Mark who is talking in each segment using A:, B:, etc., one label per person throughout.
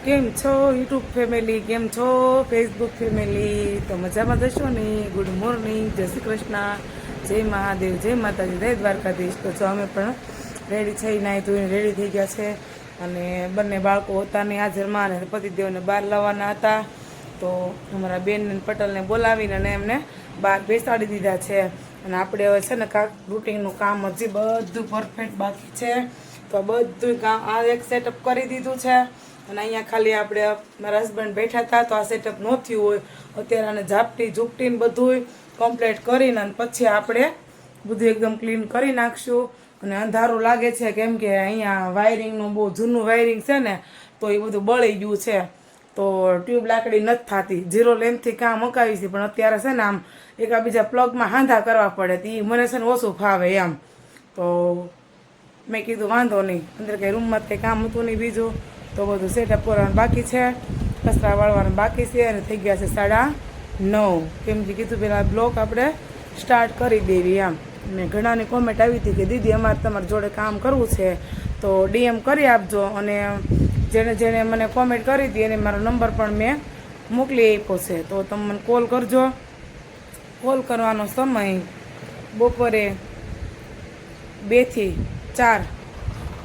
A: કેમ છો YouTube family, કેમ છો ફેસબુક ફેમિલી? તો મજામાં જશો ને? ગુડ મોર્નિંગ, જય શ્રી કૃષ્ણ, જય મહાદેવ, જય માતાજી, જય દ્વારકાધીશ. તો જો અમે પણ રેડી થઈ નાહી ધોઈને રેડી થઈ ગયા છે. અને બંને બાળકો હતા ને હાજરમાં અને પતિદેવને બહાર લાવવાના હતા. તો અમારા બેન પટેલને બોલાવીને અને એમને બહાર બેસાડી દીધા છે. અને આપણે હવે છે ને કાંક રૂટિનનું કામ હજી બધું પરફેક્ટ બાકી છે. તો બધું કામ આ એક સેટઅપ કરી દીધું છે. અને અહીંયા ખાલી આપણે મારા હસબન્ડ બેઠા હતા તો આ સેટઅપ ન થયું હોય. અત્યારે આને ઝાપટી ઝૂપટીને બધું કમ્પ્લીટ કરીને અને પછી આપણે બધું એકદમ ક્લીન કરી નાખશું. અને અંધારું લાગે છે કેમ કે અહીંયા વાયરિંગનું બહુ જૂનું વાયરિંગ છે ને, તો એ બધું બળી ગયું છે. તો ટ્યુબ લાકડી નથી થતી, 0 લેન્થથી કામ મુકાવી છે. પણ અત્યારે છે ને આમ એકાબીજા પ્લગમાં હાંધા કરવા પડે તો એ મને છે ને ઓછું ફાવે એમ. તો મેં કીધું વાંધો નહીં, અંદર કંઈ રૂમમાં કંઈ કામ હતું નહીં બીજું. તો બધું સેટઅપ કરવાનું બાકી છે, કચરા વાળવાનું બાકી છે. અને થઈ ગયા છે 9:30. કેમ કે કીધું પેલા બ્લોક આપણે સ્ટાર્ટ કરી દેવી એમ. અને ઘણાની કોમેન્ટ આવી હતી કે દીદી અમારે તમારી જોડે કામ કરવું છે તો ડીએમ કરી આપજો. અને જેણે જેણે મને કોમેન્ટ કરી હતી એને મારો નંબર પણ મેં મોકલી આપ્યો છે. તો તમે મને કોલ કરજો. કોલ કરવાનો સમય બપોરે 2 થી 4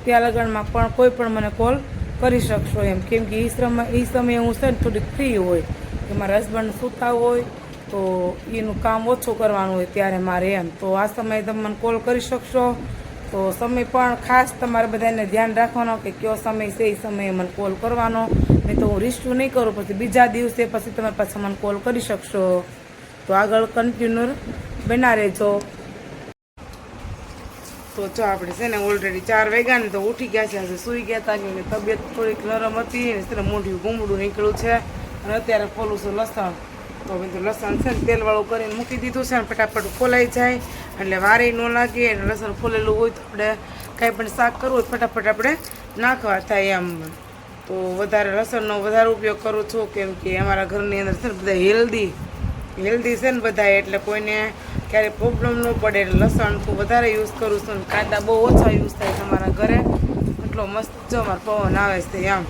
A: ત્યાં લગનમાં પણ કોઈ પણ મને કોલ કરી શકશો એમ. કેમ કે એ સમયે હું છે ને થોડીક ફ્રી હોય કે મારા હસબન્ડ સૂતા હોય તો એનું કામ ઓછું કરવાનું હોય ત્યારે મારે એમ. તો આ સમયે તમે મને કોલ કરી શકશો. તો સમય પણ ખાસ તમારે બધાને ધ્યાન રાખવાનો કે કયો સમય છે એ સમયે મને કોલ કરવાનો. નહીં તો હું રિસ્ટું નહીં કરું, પછી બીજા દિવસે પછી તમે પાછા મને કોલ કરી શકશો. તો આગળ કન્ટિન્યુ બના રહેજો. તો જો આપણે છે ને ઓલરેડી 4 વાગ્યા ને તો ઉઠી ગયા છે. આજે સૂઈ ગયા હતા કે તબિયત થોડીક નરમ હતી ને છે મોઢું ગુમડું નીકળ્યું છે. અને અત્યારે ખોલું છું લસણ. તો બધું લસણ છે ને તેલવાળું કરીને મૂકી દીધું છે ને ફટાફટ ખોલાઈ જાય એટલે વારે ન લાગે. અને લસણ ખોલેલું હોય તો આપણે કાંઈ પણ શાક કરવું હોય ફટાફટ આપણે નાખવા થાય એમ. તો વધારે લસણનો વધારે ઉપયોગ કરું છું કેમ કે અમારા ઘરની અંદર છે ને બધા હેલ્ધી છે ને બધા, એટલે કોઈને ક્યારેય પ્રોબ્લેમ ન પડે. એટલે લસણ તો વધારે યુઝ કરું છું. કાંદા બહુ ઓછા યુઝ થાય તમારા ઘરે. એટલો મસ્ત જો અમારો પવન આવે છે એમ.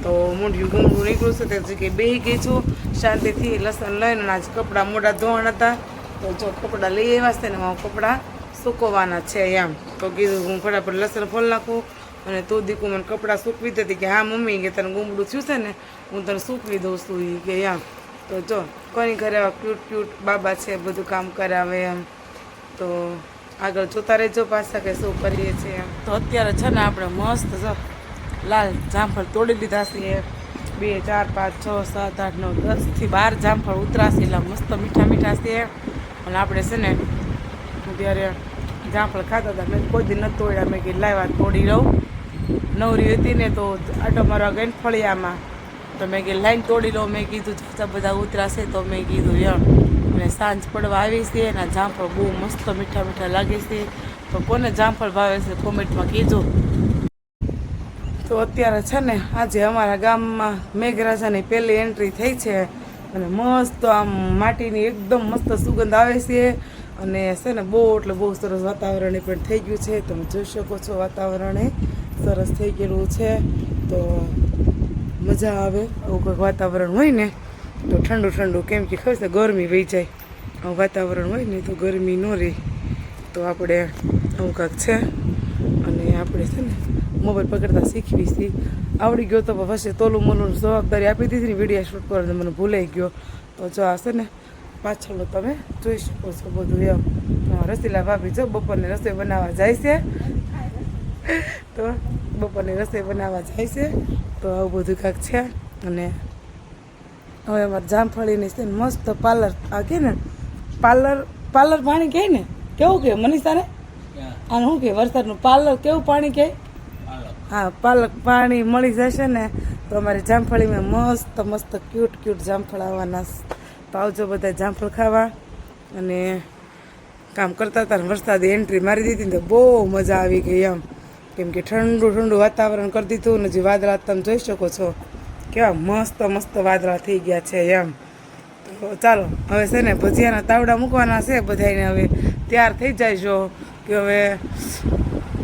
A: તો મૂંઢિયું ગુમડું નીકળું છે તે જગ્યાએ બેસી ગઈ છું શાંતિથી. લસણ લઈને આજે કપડાં મોટા ધોવાના હતા તો જો કપડાં લઈ આવ્યા છે ને એમાં કપડાં સૂકવવાના છે એમ. તો કીધું હું ફટાફટ લસણ ફોલ નાખું. અને તું દીકું મને કપડાં સૂકવી દેતી કે હા મમ્મી કે તને ગુમડું થયું છે ને હું તને સૂકવી દઉં છું એ કે એમ. તો જો કોની ઘરે આવા ક્યુટ બાબા છે બધું કામ કરાવે એમ. તો આગળ જોતા રહેજો પાછા કે શું કરીએ છીએ એમ. તો અત્યારે છે ને આપણે મસ્ત જો લાલ જામફળ તોડી લીધા છે. 2 4 5 6 7 8 9 10 થી 12 જામફળ ઉતરાશે. એટલે મસ્ત મીઠા મીઠા છે. અને આપણે છે ને ત્યારે જામફળ ખાતા હતા મેં કોઈ દી નથી તોડ્યા. મેં કીધું લાવ્યા તોડી લઉં. નવરી હતી ને તો આટો મારવા ગઈ ફળિયામાં તો મેં કીધું લાઈન તોડી લઉં. મેં કીધું જતા બધા ઉતરાશે તો મેં કીધું એમ. અને સાંજ પડવા આવી છે અને જામફળ બહુ મસ્ત મીઠા મીઠા લાગે છે. તો કોને જામફળ ભાવે છે કોમેન્ટમાં કીધું. તો અત્યારે છે ને આજે અમારા ગામમાં મેઘરાજાની પહેલી એન્ટ્રી થઈ છે. અને મસ્ત આમ માટીની એકદમ મસ્ત સુગંધ આવે છે. અને છે ને બહુ એટલે બહુ સરસ વાતાવરણ પણ થઈ ગયું છે. તમે જોઈ શકો છો વાતાવરણ સરસ થઈ ગયેલું છે. તો મજા આવે આવું કંઈક વાતાવરણ હોય ને તો ઠંડુ ઠંડુ. કેમ કે ખબર છે ગરમી વહી જાય. આવું વાતાવરણ હોય ને તો ગરમી ન રહે. તો આપણે આવું કાંક છે. અને આપણે છે ને મોબાઈલ પકડતા શીખવી છીએ. આવડી ગયો તો પછી તોલું મોલું જવાબદારી આપી દીધી ને વિડીયો શૂટ કરવાનો મને ભૂલાઈ ગયો. તો જો આ છે ને પાછળ તમે જોઈ શકો છો બધું એમ. રસીલા ભાભી જો બપોરની રસોઈ બનાવવા જાય છે. તો બપોરની રસોઈ બનાવવા જાય છે. તો આવું બધું કાંક છે. અને હવે અમારે જામફળીની છે ને મસ્ત પાર્લર આ કે ને પાર્લર પાણી કહે ને કેવું કે મનીષાને આને શું કહે વરસાદનું પાર્લર કેવું પાણી કહે? હા પાલક પાણી મળી જશે ને તો અમારી જામફળીમાં મસ્ત મસ્ત ક્યુટ જામફળ આવવાના. તો આવજો બધા જામફળ ખાવા. અને કામ કરતા હતા ને વરસાદે એન્ટ્રી મારી દીધી ને તો બહુ મજા આવી ગઈ એમ. કેમ કે ઠંડુ વાતાવરણ કરી દીધું ને જે વાદળા તમે જોઈ શકો છો કેવા મસ્ત વાદળા થઈ ગયા છે એમ. તો ચાલો હવે છે ને ભજીયાના તાવડા મૂકવાના છે બધાને. હવે તૈયાર થઈ જાય જો કે હવે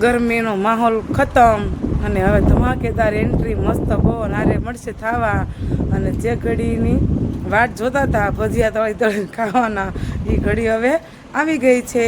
A: ગરમીનો માહોલ ખતમ અને હવે ધમાકેદાર એન્ટ્રી મસ્ત પવન આરે મળશે થવા. અને જે ઘડીની વાટ જોતા હતા ભજીયા તળી તળી ખાવાના એ ઘડી હવે આવી ગઈ છે.